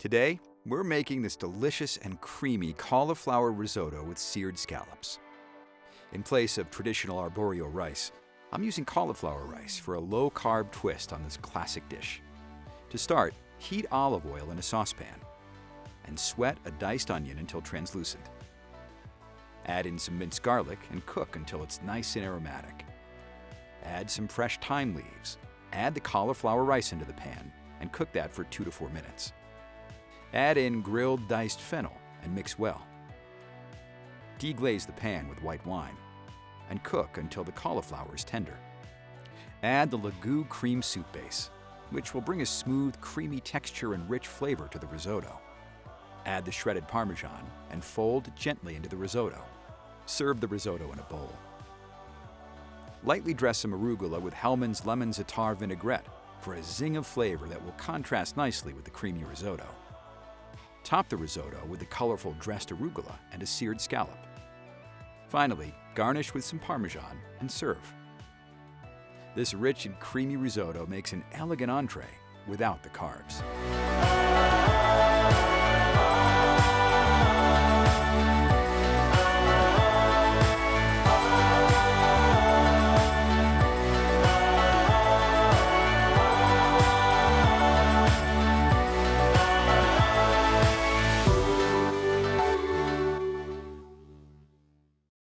Today, we're making this delicious and creamy cauliflower risotto with seared scallops. In place of traditional arborio rice, I'm using cauliflower rice for a low-carb twist on this classic dish. To start, heat olive oil in a saucepan and sweat a diced onion until translucent. Add in some minced garlic and cook until it's nice and aromatic. Add some fresh thyme leaves. Add the cauliflower rice into the pan and cook that for 2 to 4 minutes. Add in grilled diced fennel and mix well. Deglaze the pan with white wine and cook until the cauliflower is tender. Add the LeGoût Cream Soup Base, which will bring a smooth, creamy texture and rich flavor to the risotto. Add the shredded Parmesan and fold gently into the risotto. Serve the risotto in a bowl. Lightly dress some arugula with Hellmann's lemon za'atar vinaigrette for a zing of flavor that will contrast nicely with the creamy risotto. Top the risotto with the colorful dressed arugula and a seared scallop. Finally, garnish with some Parmesan and serve. This rich and creamy risotto makes an elegant entree without the carbs.